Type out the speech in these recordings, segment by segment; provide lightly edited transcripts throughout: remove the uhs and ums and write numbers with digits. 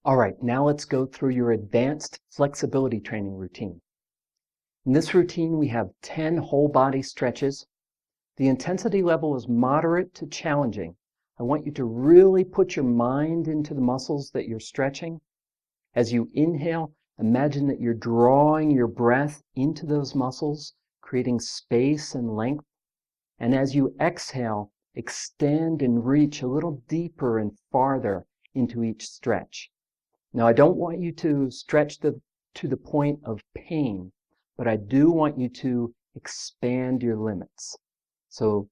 All right, now let's go through your advanced flexibility training routine. In this routine, we have 10 whole body stretches. The intensity level is moderate to challenging. I want you to really put your mind into the muscles that you're stretching. As you inhale, imagine that you're drawing your breath into those muscles, creating space and length. And as you exhale, extend and reach a little deeper and farther into each stretch. Now, I don't want you to stretch to the point of pain, but I do want you to expand your limits. So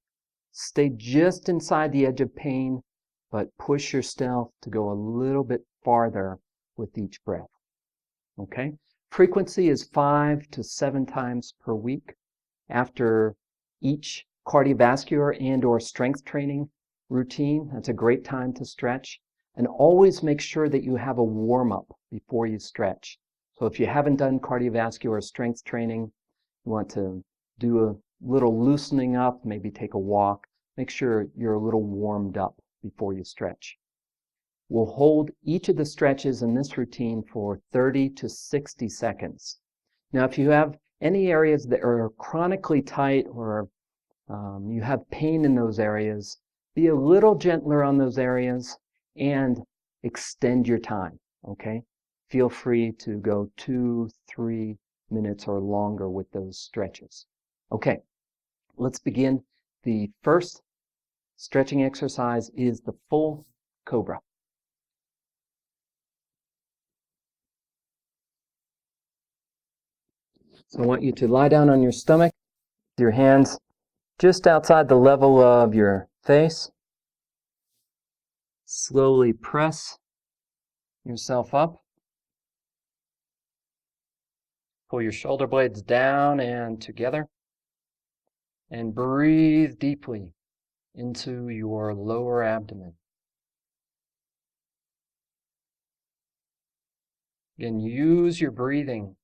stay just inside the edge of pain, but push yourself to go a little bit farther with each breath. Okay? Frequency is 5 to 7 times per week. After each cardiovascular and or strength training routine, that's a great time to stretch. And always make sure that you have a warm-up before you stretch. So if you haven't done cardiovascular strength training, you want to do a little loosening up, maybe take a walk. Make sure you're a little warmed up before you stretch. We'll hold each of the stretches in this routine for 30 to 60 seconds. Now, if you have any areas that are chronically tight or you have pain in those areas, be a little gentler on those areas and extend your time, okay? Feel free to go 2, 3 minutes or longer with those stretches. Okay, let's begin. The first stretching exercise is the full Cobra. So I want you to lie down on your stomach, with your hands just outside the level of your face. Slowly press yourself up. Pull your shoulder blades down and together. And breathe deeply into your lower abdomen. Again, use your breathing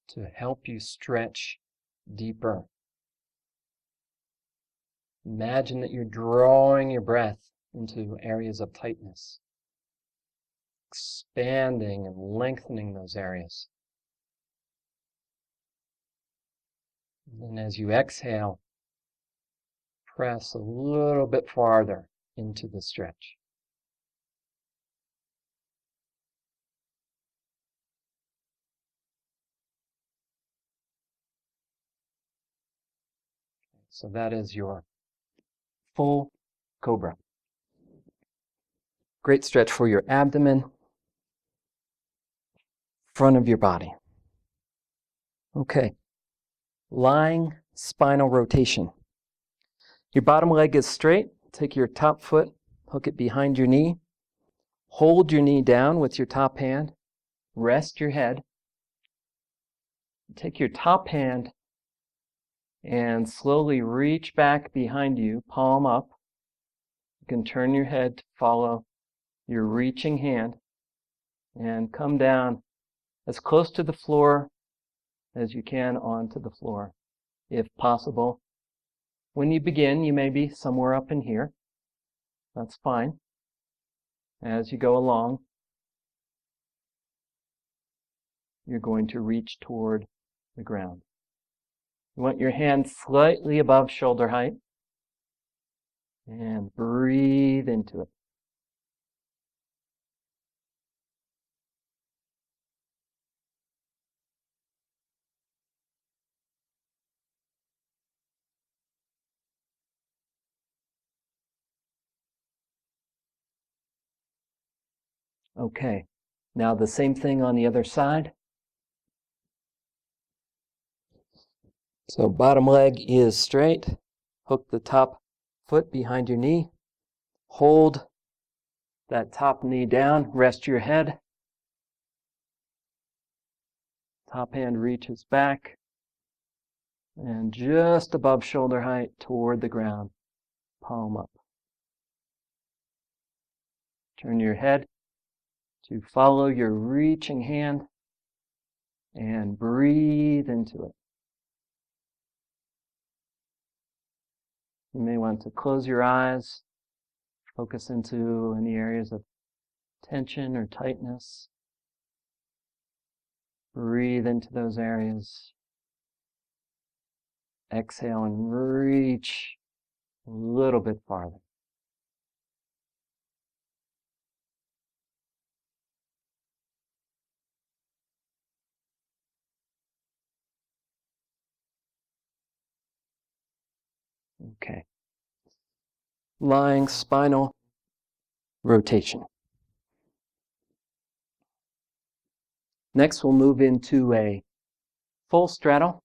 to help you stretch deeper. Imagine that you're drawing your breath into areas of tightness, expanding and lengthening those areas. And as you exhale, press a little bit farther into the stretch. So that is your full Cobra. Great stretch for your abdomen, front of your body. Okay, lying spinal rotation. Your bottom leg is straight. Take your top foot, hook it behind your knee. Hold your knee down with your top hand. Rest your head. Take your top hand and slowly reach back behind you, palm up. You can turn your head to follow your reaching hand and come down as close to the floor as you can onto the floor, if possible. When you begin, you may be somewhere up in here. That's fine. As you go along, you're going to reach toward the ground. You want your hands slightly above shoulder height and breathe into it. Okay, now the same thing on the other side. So bottom leg is straight. Hook the top foot behind your knee. Hold that top knee down. Rest your head. Top hand reaches back. And just above shoulder height toward the ground. Palm up. Turn your head to follow your reaching hand. And breathe into it. You may want to close your eyes, focus into any areas of tension or tightness. Breathe into those areas. Exhale and reach a little bit farther. Okay. Lying spinal rotation. Next, we'll move into a full straddle,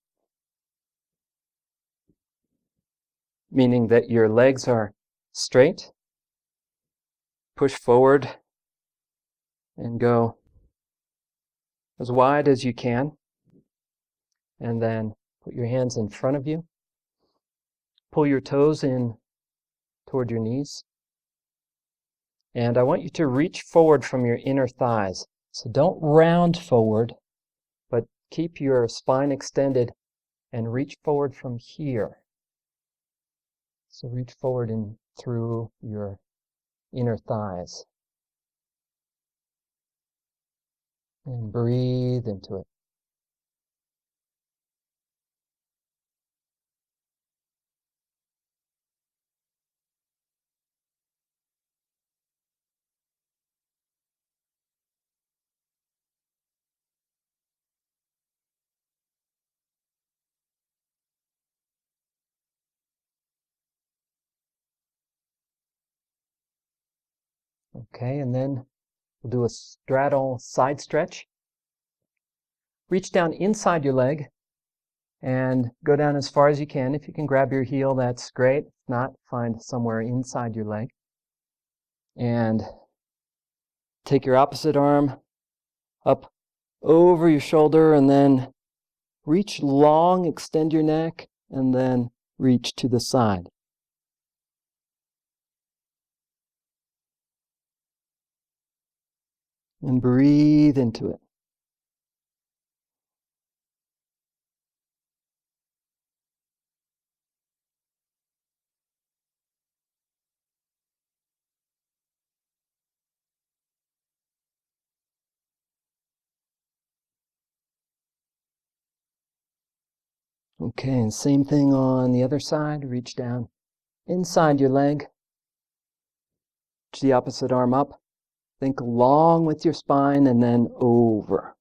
meaning that your legs are straight. Push forward and go as wide as you can. And then put your hands in front of you. Pull your toes in toward your knees. And I want you to reach forward from your inner thighs. So don't round forward, but keep your spine extended and reach forward from here. So reach forward and through your inner thighs. And breathe into it. Okay, and then we'll do a straddle side stretch. Reach down inside your leg and go down as far as you can. If you can grab your heel, that's great. If not, find somewhere inside your leg. And take your opposite arm up over your shoulder and then reach long, extend your neck, and then reach to the side. And breathe into it. Okay, and same thing on the other side. Reach down inside your leg. Reach the opposite arm up. Think long with your spine and then over.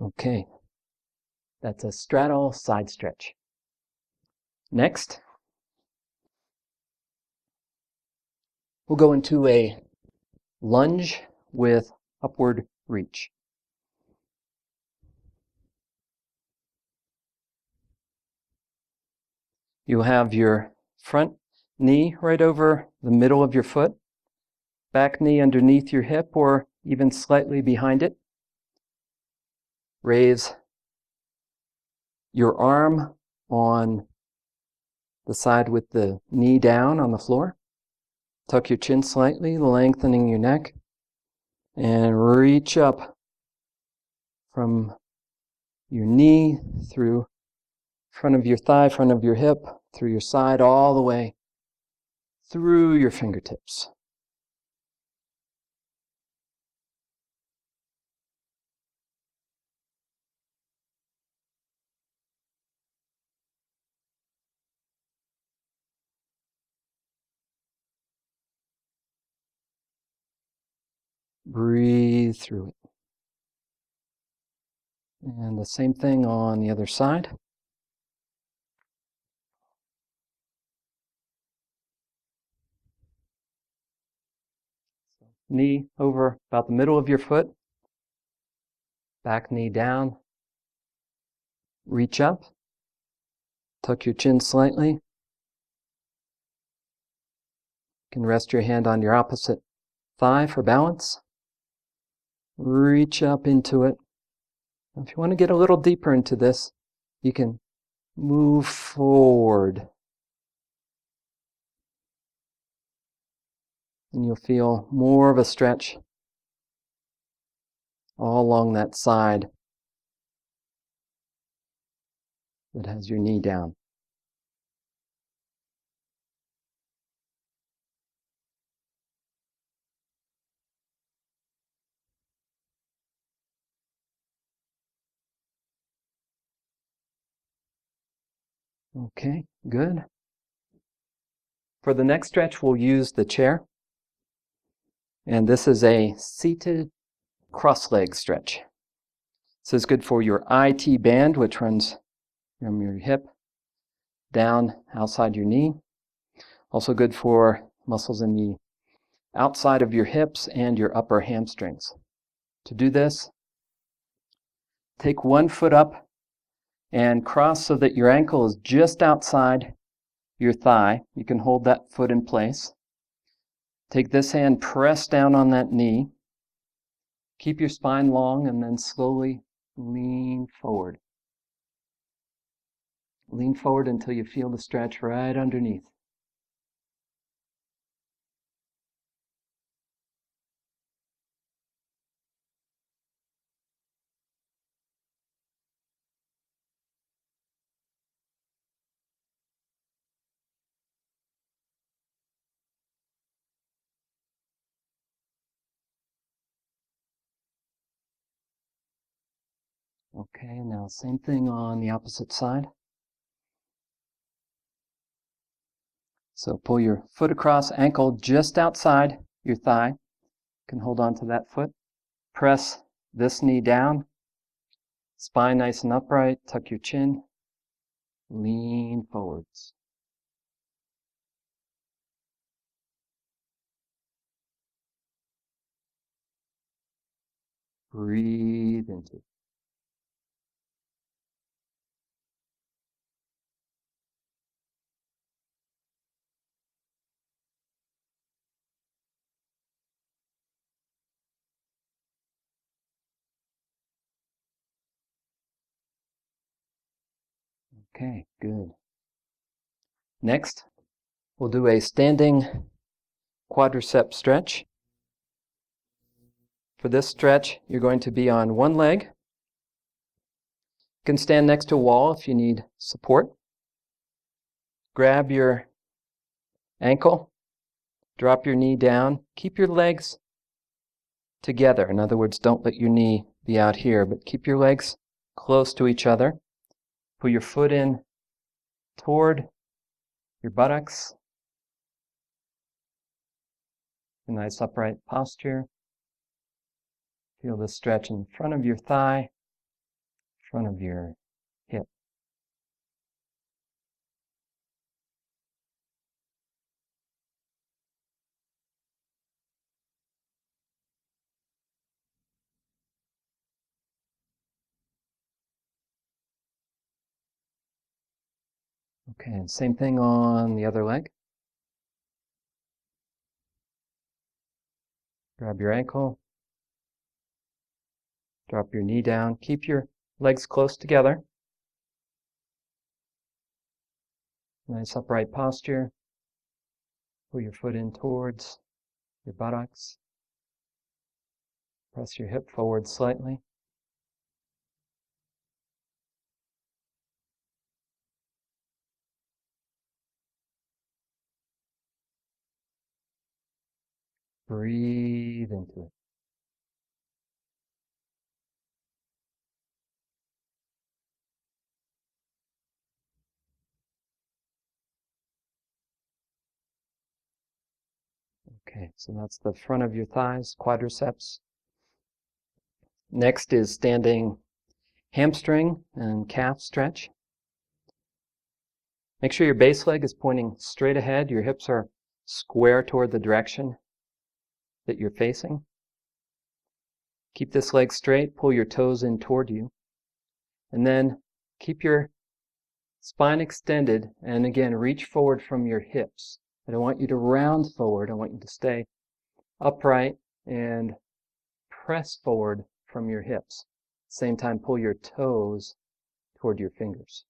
Okay, that's a straddle side stretch. Next, we'll go into a lunge with upward reach. You'll have your front knee right over the middle of your foot, back knee underneath your hip or even slightly behind it. Raise your arm on the side with the knee down on the floor. Tuck your chin slightly, lengthening your neck, and reach up from your knee through front of your thigh, front of your hip, through your side, all the way through your fingertips. Breathe through it. And the same thing on the other side. Knee over about the middle of your foot. Back knee down. Reach up. Tuck your chin slightly. You can rest your hand on your opposite thigh for balance. reach up into it. If you want to get a little deeper into this, you can move forward. And you'll feel more of a stretch all along that side that has your knee down. Okay, good. For the next stretch, we'll use the chair. And this is a seated cross-leg stretch. This is good for your IT band, which runs from your hip down outside your knee. Also good for muscles in the outside of your hips and your upper hamstrings. To do this, take one foot up and cross so that your ankle is just outside your thigh. You can hold that foot in place. Take this hand, press down on that knee. Keep your spine long and then slowly lean forward. Lean forward until you feel the stretch right underneath. Okay, now same thing on the opposite side. So pull your foot across, ankle just outside your thigh. You can hold on to that foot. Press this knee down. Spine nice and upright. Tuck your chin. Lean forwards. Breathe into it. Okay, good. Next, we'll do a standing quadricep stretch. For this stretch, you're going to be on one leg. You can stand next to a wall if you need support. Grab your ankle, drop your knee down. Keep your legs together. In other words, don't let your knee be out here, but keep your legs close to each other. Put your foot in toward your buttocks. A nice upright posture. Feel the stretch in front of your thigh, front of your hip. Okay, and same thing on the other leg. Grab your ankle, drop your knee down, keep your legs close together. Nice upright posture. Pull your foot in towards your buttocks. Press your hip forward slightly. Breathe into it. Okay, so that's the front of your thighs, quadriceps. Next is standing hamstring and calf stretch. Make sure your base leg is pointing straight ahead. Your hips are square toward the direction that you're facing. Keep this leg straight, pull your toes in toward you, and then keep your spine extended, and again, reach forward from your hips. I don't want you to round forward. I want you to stay upright and press forward from your hips. Same time, pull your toes toward your fingers.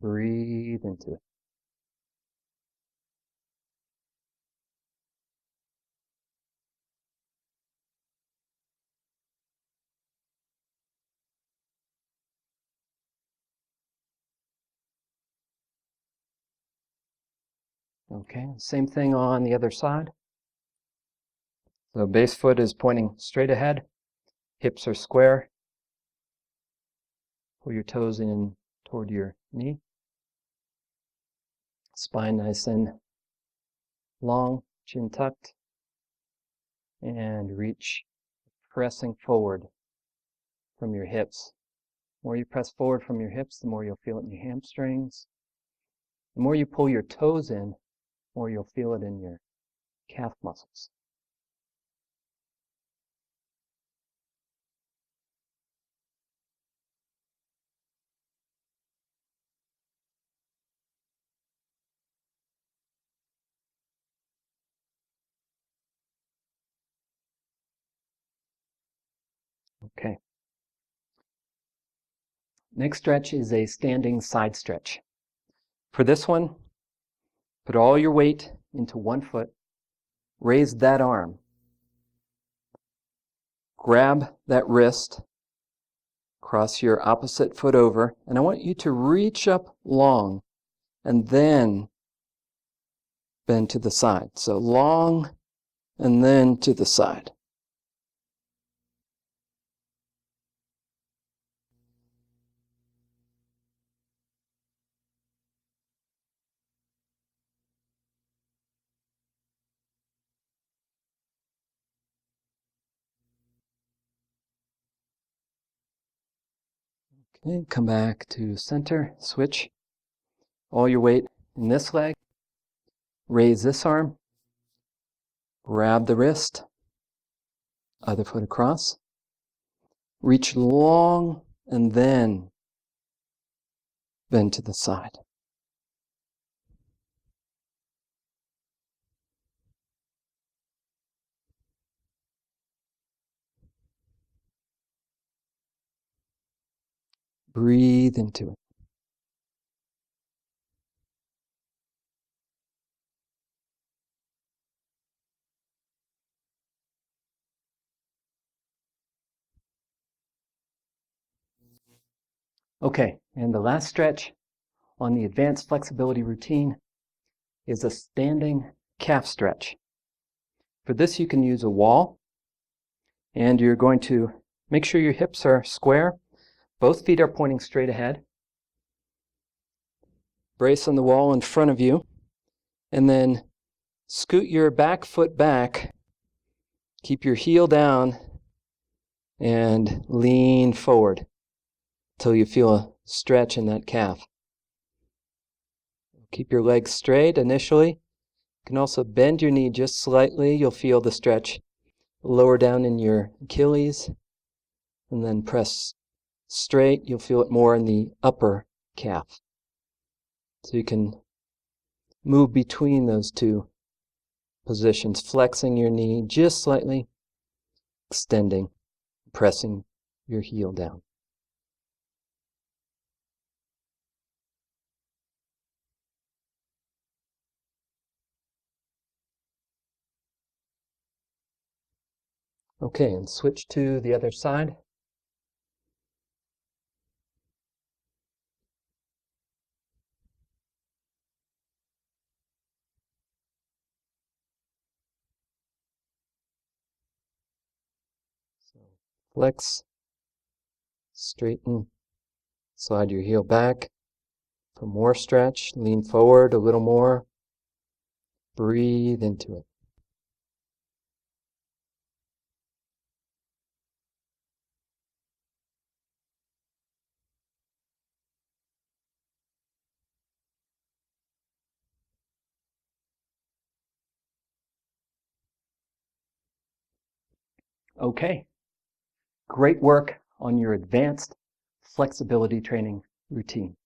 Breathe into it. Okay, same thing on the other side. So base foot is pointing straight ahead. Hips are square. Pull your toes in toward your knee. Spine nice and long, chin tucked. And reach, pressing forward from your hips. The more you press forward from your hips, the more you'll feel it in your hamstrings. The more you pull your toes in, the more you'll feel it in your calf muscles. Okay. Next stretch is a standing side stretch. For this one, put all your weight into one foot, raise that arm, grab that wrist, cross your opposite foot over, and I want you to reach up long and then bend to the side. So long and then to the side. Okay, come back to center, switch. All your weight in this leg. Raise this arm. Grab the wrist. Other foot across. Reach long and then bend to the side. Breathe into it. Okay, and the last stretch on the advanced flexibility routine is a standing calf stretch. For this, you can use a wall, and you're going to make sure your hips are square. Both feet are pointing straight ahead. Brace on the wall in front of you, and then scoot your back foot back. Keep your heel down and lean forward until you feel a stretch in that calf. Keep your legs straight initially. You can also bend your knee just slightly. You'll feel the stretch lower down in your Achilles. And then press straight. You'll feel it more in the upper calf. So you can move between those two positions, flexing your knee just slightly, extending, pressing your heel down. Okay, and switch to the other side. So flex, straighten, slide your heel back for more stretch, lean forward a little more, breathe into it. Okay, great work on your advanced flexibility training routine.